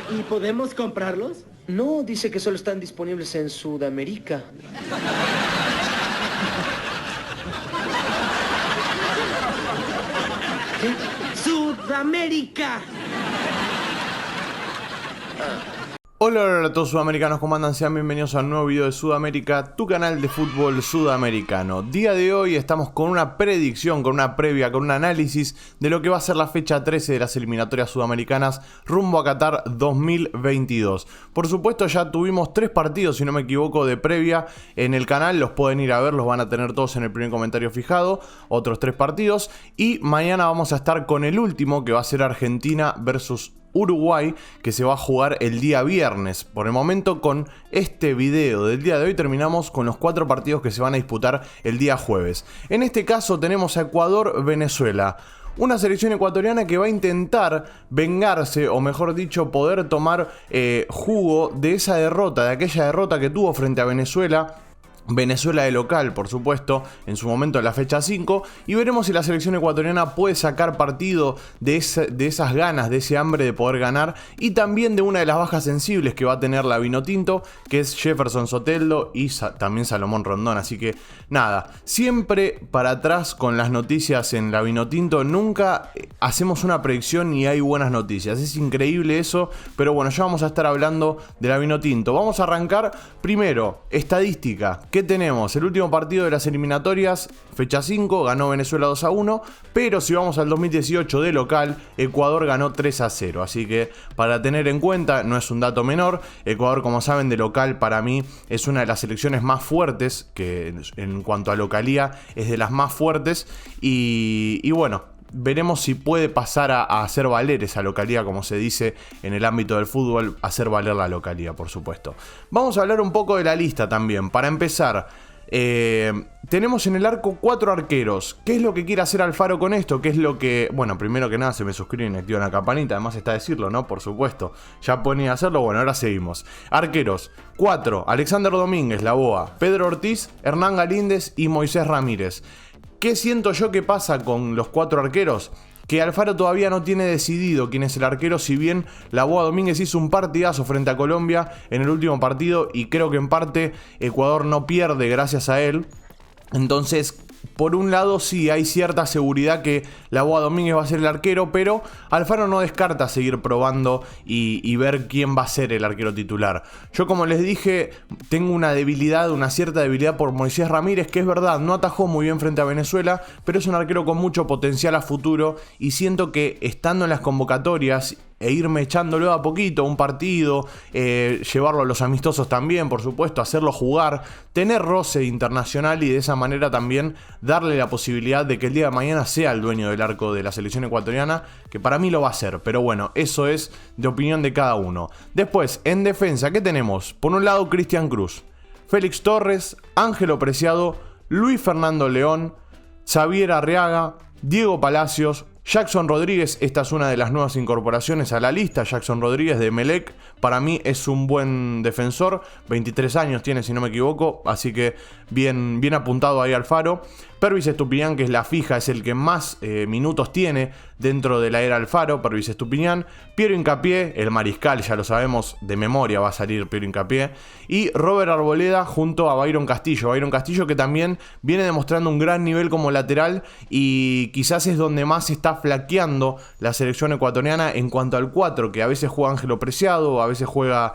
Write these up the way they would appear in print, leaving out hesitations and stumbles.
¿Y podemos comprarlos? No, dice que solo están disponibles en Sudamérica. ¿Qué? ¡Sudamérica! Hola a todos sudamericanos, ¿cómo andan? Sean bienvenidos a un nuevo video de Sudamérica, tu canal de fútbol sudamericano. Día de hoy estamos con una predicción, con una previa, con un análisis de lo que va a ser la fecha 13 de las eliminatorias sudamericanas rumbo a Qatar 2022. Por supuesto ya tuvimos 3 partidos, si no me equivoco, de previa en el canal. Los pueden ir a ver, los van a tener todos en el primer comentario fijado. Otros 3 partidos. Y mañana vamos a estar con el último, que va a ser Argentina versus Uruguay, que se va a jugar el día viernes. Por el momento, con este video del día de hoy terminamos con los 4 partidos que se van a disputar el día jueves. En este caso tenemos a Ecuador-Venezuela. Una selección ecuatoriana que va a intentar vengarse, o mejor dicho, poder tomar jugo de esa derrota, de aquella derrota que tuvo frente a Venezuela. Venezuela de local, por supuesto, en su momento en la fecha 5, y veremos si la selección ecuatoriana puede sacar partido de esas ganas, de ese hambre de poder ganar, y también de una de las bajas sensibles que va a tener la Vinotinto, que es Jefferson Soteldo y también Salomón Rondón. Así que nada, siempre para atrás con las noticias en la Vinotinto, nunca hacemos una predicción y hay buenas noticias. Es increíble eso, pero bueno, ya vamos a estar hablando de la Vinotinto. Vamos a arrancar primero, estadística. ¿Qué tenemos? El último partido de las eliminatorias, fecha 5, ganó Venezuela 2-1, pero si vamos al 2018 de local, Ecuador ganó 3-0, así que para tener en cuenta, no es un dato menor. Ecuador, como saben, de local para mí es una de las selecciones más fuertes, que en cuanto a localía es de las más fuertes, y bueno, veremos si puede pasar a hacer valer esa localía, como se dice en el ámbito del fútbol, hacer valer la localía, por supuesto. Vamos a hablar un poco de la lista también. Para empezar, tenemos en el arco 4 arqueros. ¿Qué es lo que quiere hacer Alfaro con esto? ¿Qué es lo que...? Bueno, primero que nada se me suscriben y activan la campanita. Además está decirlo, ¿no? Por supuesto. Ya pueden hacerlo. Bueno, ahora seguimos. Arqueros 4. Alexander Domínguez, La Boa, Pedro Ortiz, Hernán Galíndez y Moisés Ramírez. ¿Qué siento yo que pasa con los 4 arqueros? Que Alfaro todavía no tiene decidido quién es el arquero, si bien La Boa Domínguez hizo un partidazo frente a Colombia en el último partido y creo que en parte Ecuador no pierde gracias a él. Entonces, por un lado sí hay cierta seguridad que La Boa Domínguez va a ser el arquero, pero Alfaro no descarta seguir probando y ver quién va a ser el arquero titular. Yo, como les dije, tengo una cierta debilidad por Moisés Ramírez, que es verdad, no atajó muy bien frente a Venezuela, pero es un arquero con mucho potencial a futuro y siento que estando en las convocatorias e irme echándolo a poquito, un partido, llevarlo a los amistosos también, por supuesto, hacerlo jugar, tener roce internacional y de esa manera también darle la posibilidad de que el día de mañana sea el dueño del arco de la selección ecuatoriana, que para mí lo va a hacer, pero bueno, eso es de opinión de cada uno. Después, en defensa, ¿qué tenemos? Por un lado, Cristian Cruz, Félix Torres, Ángelo Preciado, Luis Fernando León, Xavier Arriaga, Diego Palacios, Jackson Rodríguez. Esta es una de las nuevas incorporaciones a la lista. Jackson Rodríguez de Emelec, para mí es un buen defensor, 23 años tiene si no me equivoco, así que bien apuntado ahí Alfaro. Pervis Estupiñán, que es la fija, es el que más minutos tiene dentro de la era Alfaro, Pervis Estupiñán. Piero Hincapié, el mariscal, ya lo sabemos, de memoria va a salir Piero Hincapié. Y Robert Arboleda junto a Byron Castillo. Byron Castillo, que también viene demostrando un gran nivel como lateral y quizás es donde más está flaqueando la selección ecuatoriana en cuanto al 4, que a veces juega Ángelo Preciado, a veces juega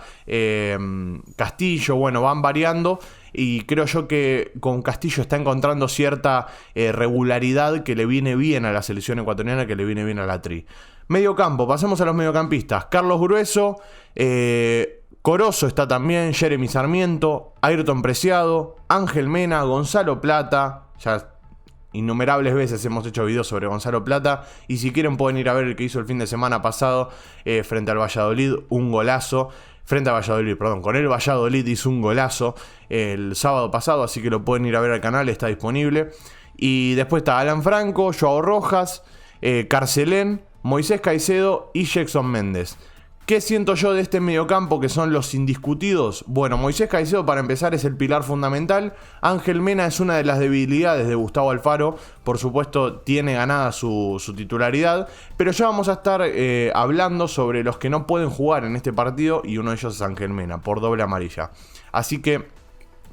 Castillo, bueno, van variando. Y creo yo que con Castillo está encontrando cierta regularidad que le viene bien a la selección ecuatoriana, que le viene bien a la Tri. Mediocampo, pasemos a los mediocampistas. Carlos Grueso, Corozo está también, Jeremy Sarmiento, Ayrton Preciado, Ángel Mena, Gonzalo Plata. Ya innumerables veces hemos hecho videos sobre Gonzalo Plata, y si quieren pueden ir a ver el que hizo el fin de semana pasado frente al Valladolid, un golazo. Frente a Valladolid, perdón, con el Valladolid hizo un golazo el sábado pasado, así que lo pueden ir a ver al canal, está disponible. Y después está Alan Franco, Joao Rojas, Carcelén, Moisés Caicedo y Jackson Méndez. ¿Qué siento yo de este mediocampo que son los indiscutidos? Bueno, Moisés Caicedo para empezar es el pilar fundamental. Ángel Mena es una de las debilidades de Gustavo Alfaro. Por supuesto tiene ganada su titularidad. Pero ya vamos a estar hablando sobre los que no pueden jugar en este partido. Y uno de ellos es Ángel Mena por doble amarilla. Así que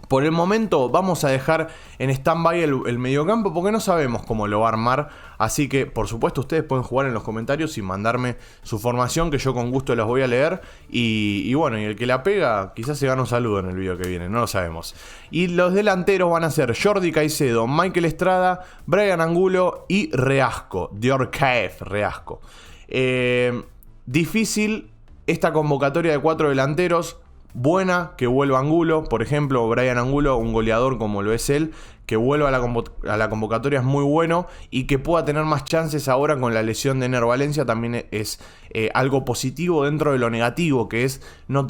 por el momento vamos a dejar en stand-by el mediocampo porque no sabemos cómo lo va a armar. Así que, por supuesto, ustedes pueden jugar en los comentarios y mandarme su formación que yo con gusto las voy a leer. Y bueno, y el que la pega quizás se gana un saludo en el video que viene, no lo sabemos. Y los delanteros van a ser Jordi Caicedo, Michael Estrada, Brian Angulo y Reasco, Diorcaev Reasco. Difícil esta convocatoria de 4 delanteros. Buena que vuelva Angulo, por ejemplo, Brian Angulo, un goleador como lo es él, que vuelva a la convocatoria es muy bueno y que pueda tener más chances ahora con la lesión de Ener Valencia también es algo positivo dentro de lo negativo, que es no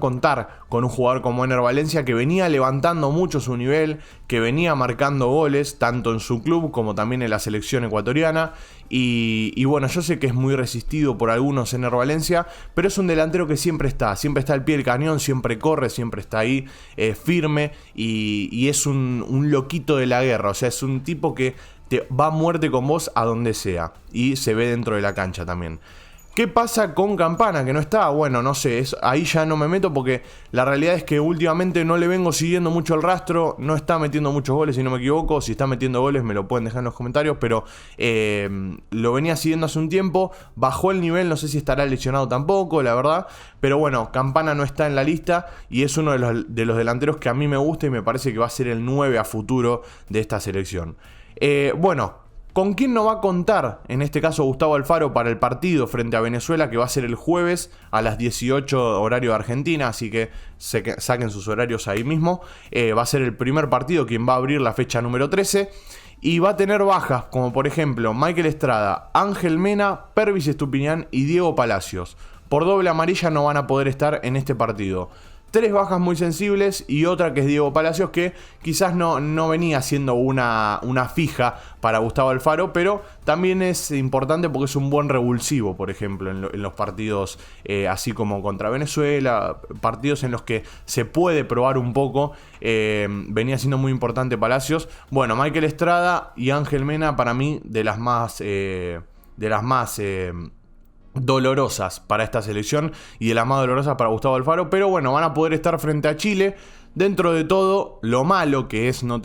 contar con un jugador como Ener Valencia que venía levantando mucho su nivel, que venía marcando goles tanto en su club como también en la selección ecuatoriana y bueno, yo sé que es muy resistido por algunos Ener Valencia, pero es un delantero que siempre está al pie del cañón, siempre corre, siempre está ahí firme y es un loquito de la guerra, o sea, es un tipo que te va a muerte con vos a donde sea y se ve dentro de la cancha también. ¿Qué pasa con Campana que no está? Bueno, no sé, ahí ya no me meto porque la realidad es que últimamente no le vengo siguiendo mucho el rastro, no está metiendo muchos goles si no me equivoco, si está metiendo goles me lo pueden dejar en los comentarios, pero lo venía siguiendo hace un tiempo, bajó el nivel, no sé si estará lesionado tampoco, la verdad, pero bueno, Campana no está en la lista y es uno de los delanteros que a mí me gusta y me parece que va a ser el 9 a futuro de esta selección. Bueno, ¿con quién no va a contar, en este caso Gustavo Alfaro, para el partido frente a Venezuela, que va a ser el jueves a las 18 horario de Argentina? Así que saquen sus horarios ahí mismo. Va a ser el primer partido quien va a abrir la fecha número 13. Y va a tener bajas, como por ejemplo Michael Estrada, Ángel Mena, Pervis Estupiñán y Diego Palacios. Por doble amarilla no van a poder estar en este partido. 3 bajas muy sensibles y otra que es Diego Palacios, que quizás no venía siendo una fija para Gustavo Alfaro, pero también es importante porque es un buen revulsivo, por ejemplo, en los partidos así como contra Venezuela, partidos en los que se puede probar un poco, venía siendo muy importante Palacios. Bueno, Michael Estrada y Ángel Mena para mí de las más dolorosas para esta selección y de las más dolorosas para Gustavo Alfaro, pero bueno, van a poder estar frente a Chile. Dentro de todo, lo malo que es no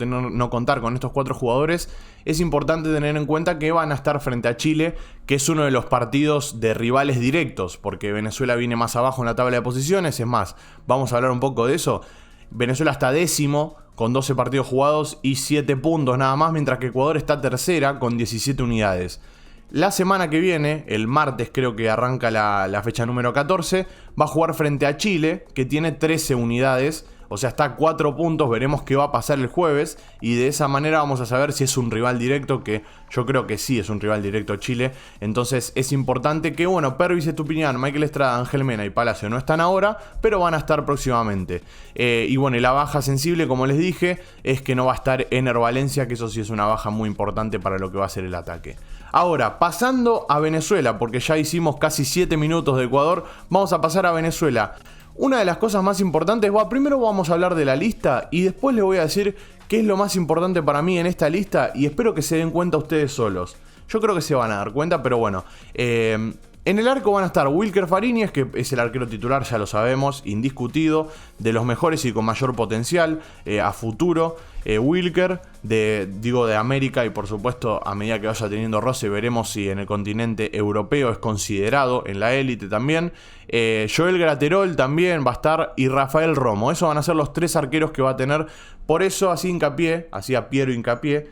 contar con estos 4 jugadores, es importante tener en cuenta que van a estar frente a Chile, que es uno de los partidos de rivales directos, porque Venezuela viene más abajo en la tabla de posiciones. Es más, vamos a hablar un poco de eso. Venezuela está 10º con 12 partidos jugados y 7 puntos nada más, mientras que Ecuador está tercera con 17 unidades. La semana que viene, el martes creo que arranca la fecha número 14, va a jugar frente a Chile, que tiene 13 unidades, o sea, está a 4 puntos, veremos qué va a pasar el jueves, y de esa manera vamos a saber si es un rival directo, que yo creo que sí es un rival directo Chile. Entonces es importante que, bueno, Pervis Estupiñán, Michael Estrada, Ángel Mena y Palacio no están ahora, pero van a estar próximamente. Y bueno, y la baja sensible, como les dije, es que no va a estar Ener Valencia, que eso sí es una baja muy importante para lo que va a ser el ataque. Ahora, pasando a Venezuela, porque ya hicimos casi 7 minutos de Ecuador, vamos a pasar a Venezuela. Una de las cosas más importantes, primero vamos a hablar de la lista y después les voy a decir qué es lo más importante para mí en esta lista y espero que se den cuenta ustedes solos. Yo creo que se van a dar cuenta, pero bueno. En el arco van a estar Wilker Fariñez, que es el arquero titular, ya lo sabemos, indiscutido, de los mejores y con mayor potencial a futuro. Wilker, de América, y por supuesto a medida que vaya teniendo roce veremos si en el continente europeo es considerado en la élite también. Joel Graterol también va a estar y Rafael Romo. Esos van a ser los 3 arqueros que va a tener. Por eso hacía Piero hincapié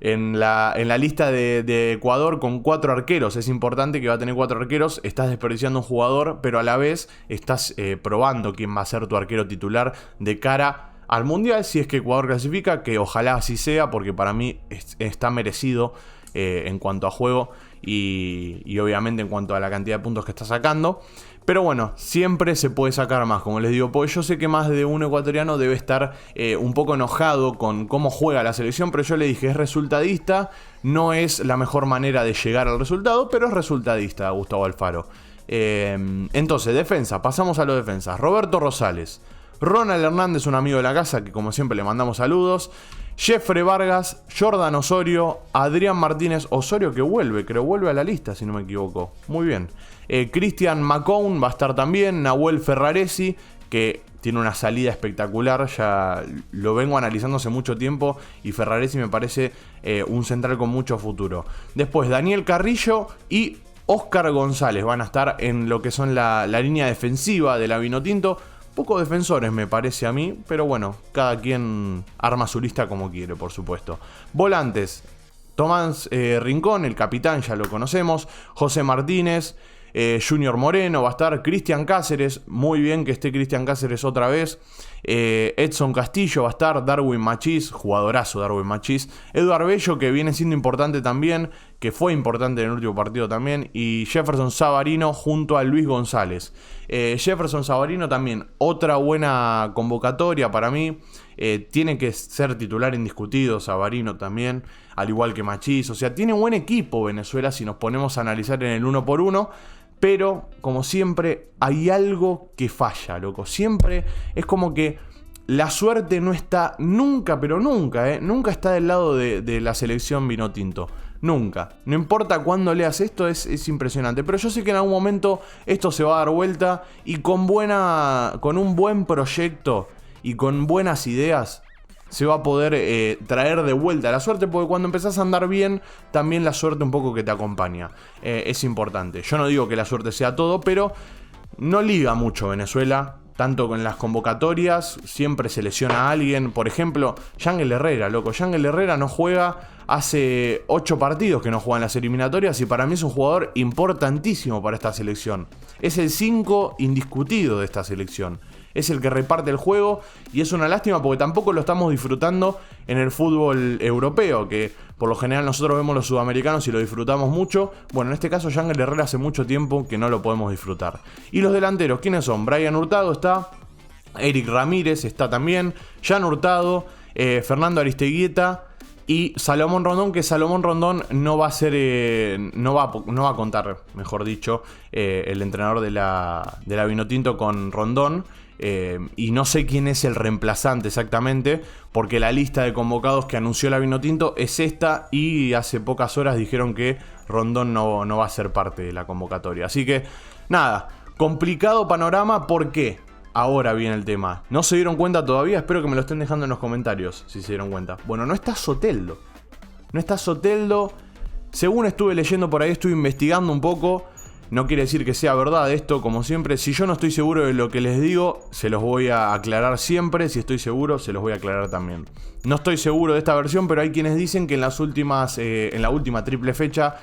en la lista de Ecuador con 4 arqueros. Es importante que va a tener 4 arqueros. Estás desperdiciando un jugador, pero a la vez estás probando quién va a ser tu arquero titular de cara al Mundial, si es que Ecuador clasifica, que ojalá así sea, porque para mí está merecido en cuanto a juego y obviamente en cuanto a la cantidad de puntos que está sacando. Pero bueno, siempre se puede sacar más, como les digo, porque yo sé que más de un ecuatoriano debe estar un poco enojado con cómo juega la selección, pero yo le dije, es resultadista, no es la mejor manera de llegar al resultado, pero es resultadista Gustavo Alfaro. Entonces, defensa, pasamos a los defensas. Roberto Rosales, Ronald Hernández, un amigo de la casa que como siempre le mandamos saludos. Jeffrey Vargas, Jordan Osorio, Adrián Martínez Osorio, que vuelve a la lista si no me equivoco. Muy bien. Christian McCown va a estar también. Nahuel Ferraresi, que tiene una salida espectacular, ya lo vengo analizando hace mucho tiempo y Ferraresi me parece un central con mucho futuro. Después Daniel Carrillo y Oscar González van a estar en lo que son la línea defensiva de la Vinotinto. Pocos defensores me parece a mí, pero bueno, cada quien arma su lista como quiere, por supuesto. Volantes, Tomás Rincón, el capitán, ya lo conocemos. José Martínez, Junior Moreno, va a estar Cristian Cáceres, muy bien que esté Cristian Cáceres otra vez. Edson Castillo va a estar, Darwin Machís, jugadorazo Darwin Machís. Eduard Bello, que viene siendo importante también, que fue importante en el último partido también. Y Jefferson Savarino junto a Luis González. Jefferson Savarino también, otra buena convocatoria para mí. Tiene que ser titular indiscutido Savarino también, al igual que Machís. O sea, tiene buen equipo Venezuela si nos ponemos a analizar en el 1 por 1. Pero, como siempre, hay algo que falla, loco. Siempre es como que la suerte no está nunca, pero nunca, nunca está del lado de la selección Vinotinto. Nunca. No importa cuándo leas esto, es impresionante. Pero yo sé que en algún momento esto se va a dar vuelta y con un buen proyecto y con buenas ideas se va a poder traer de vuelta la suerte, porque cuando empezás a andar bien, también la suerte un poco que te acompaña. Es importante. Yo no digo que la suerte sea todo, pero no liga mucho Venezuela, tanto con las convocatorias, siempre se lesiona a alguien. Por ejemplo, Yangel Herrera, loco. Yangel Herrera no juega hace 8 partidos que no juega en las eliminatorias y para mí es un jugador importantísimo para esta selección. Es el 5 indiscutido de esta selección. Es el que reparte el juego y es una lástima porque tampoco lo estamos disfrutando en el fútbol europeo, que por lo general nosotros vemos los sudamericanos y lo disfrutamos mucho. Bueno, en este caso Yangel Herrera hace mucho tiempo que no lo podemos disfrutar. Y los delanteros, ¿quiénes son? Brian Hurtado está, Eric Ramírez está también, Jan Hurtado, Fernando Aristeguieta y Salomón Rondón, que Salomón Rondón no va a ser, no va a contar, mejor dicho, el entrenador de la Vinotinto con Rondón. Y no sé quién es el reemplazante exactamente, porque la lista de convocados que anunció la Vinotinto es esta y hace pocas horas dijeron que Rondón no va a ser parte de la convocatoria. Así que nada, complicado panorama. ¿Por qué? Ahora viene el tema. ¿No se dieron cuenta todavía? Espero que me lo estén dejando en los comentarios si se dieron cuenta. Bueno, no está Soteldo. No está Soteldo. Según estuve leyendo por ahí, estuve investigando un poco. No quiere decir que sea verdad esto, como siempre. Si yo no estoy seguro de lo que les digo, se los voy a aclarar siempre. Si estoy seguro, se los voy a aclarar también. No estoy seguro de esta versión, pero hay quienes dicen que en la última triple fecha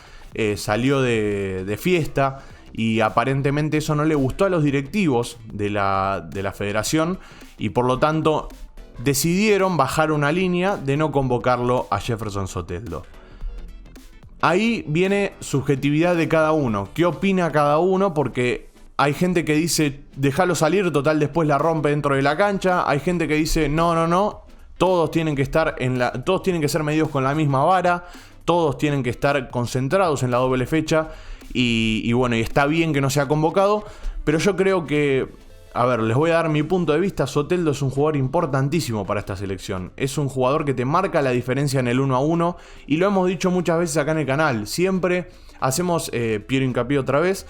salió de fiesta. Y aparentemente eso no le gustó a los directivos de la federación. Y por lo tanto decidieron bajar una línea de no convocarlo a Jefferson Soteldo. Ahí viene subjetividad de cada uno. ¿Qué opina cada uno? Porque hay gente que dice, déjalo salir, total después la rompe dentro de la cancha. Hay gente que dice, no. Todos tienen que todos tienen que ser medidos con la misma vara. Todos tienen que estar concentrados en la doble fecha. Y bueno, y está bien que no sea convocado. Pero yo creo que, a ver, les voy a dar mi punto de vista. Soteldo es un jugador importantísimo para esta selección. Es un jugador que te marca la diferencia en el 1-1. Y lo hemos dicho muchas veces acá en el canal. Siempre hacemos, Piero hincapié otra vez,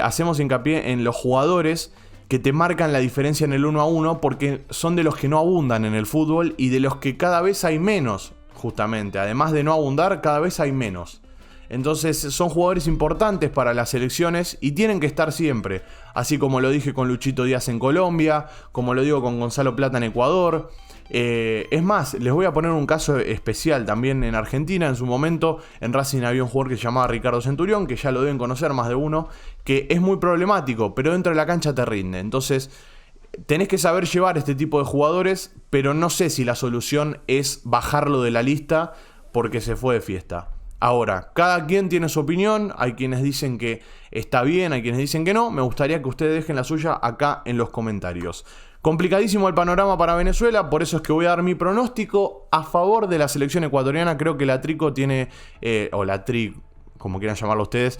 hacemos hincapié en los jugadores que te marcan la diferencia en el 1-1. Porque son de los que no abundan en el fútbol y de los que cada vez hay menos, justamente. Además de no abundar, cada vez hay menos. Entonces son jugadores importantes para las selecciones y tienen que estar siempre. Así como lo dije con Luchito Díaz en Colombia, como lo digo con Gonzalo Plata en Ecuador. Es más, les voy a poner un caso especial también en Argentina. En su momento en Racing había un jugador que se llamaba Ricardo Centurión, que ya lo deben conocer más de uno, que es muy problemático, pero dentro de la cancha te rinde. Entonces tenés que saber llevar este tipo de jugadores, pero no sé si la solución es bajarlo de la lista porque se fue de fiesta. Ahora, cada quien tiene su opinión, hay quienes dicen que está bien, hay quienes dicen que no. Me gustaría que ustedes dejen la suya acá en los comentarios. Complicadísimo el panorama para Venezuela, por eso es que voy a dar mi pronóstico a favor de la selección ecuatoriana. Creo que la Trico tiene, como quieran llamarlo ustedes,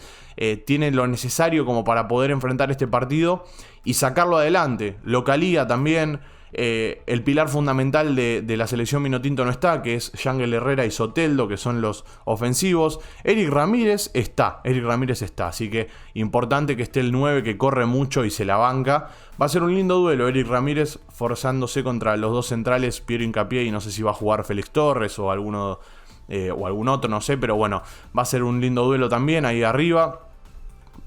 tiene lo necesario como para poder enfrentar este partido y sacarlo adelante. Localía también. El pilar fundamental de la selección Vinotinto no está, que es Yangel Herrera y Soteldo, que son los ofensivos. Eric Ramírez está, así que importante que esté el 9, que corre mucho y se la banca. Va a ser un lindo duelo, Eric Ramírez forzándose contra los dos centrales, Piero Hincapié, y no sé si va a jugar Félix Torres o algún otro, no sé, pero bueno, va a ser un lindo duelo también ahí arriba.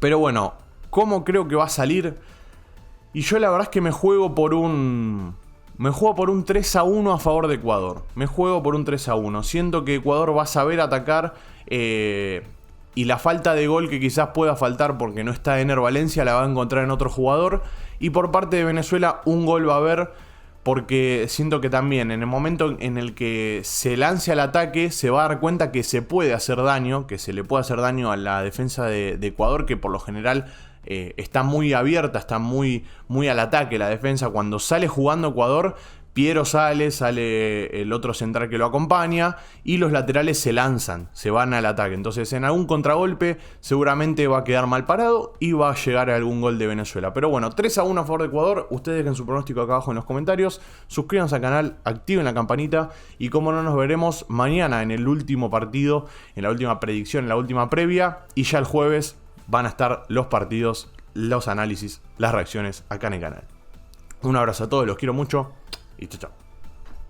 Pero bueno, ¿cómo creo que va a salir? Y yo la verdad es que me juego por un 3-1 a favor de Ecuador. Me juego por un 3-1. Siento que Ecuador va a saber atacar. Y la falta de gol que quizás pueda faltar porque no está Ener Valencia la va a encontrar en otro jugador. Y por parte de Venezuela un gol va a haber. Porque siento que también en el momento en el que se lance al ataque se va a dar cuenta que se puede hacer daño. Que se le puede hacer daño a la defensa de Ecuador, que por lo general está muy abierta, está muy al ataque la defensa. Cuando sale jugando Ecuador, Piero sale el otro central que lo acompaña y los laterales se lanzan, se van al ataque. Entonces en algún contragolpe seguramente va a quedar mal parado y va a llegar a algún gol de Venezuela. Pero bueno, 3-1 a favor de Ecuador. Ustedes dejen su pronóstico acá abajo en los comentarios. Suscríbanse al canal, activen la campanita y como no, nos veremos mañana en el último partido, en la última predicción, en la última previa, y ya el jueves van a estar los partidos, los análisis, las reacciones acá en el canal. Un abrazo a todos, los quiero mucho y chao, chao.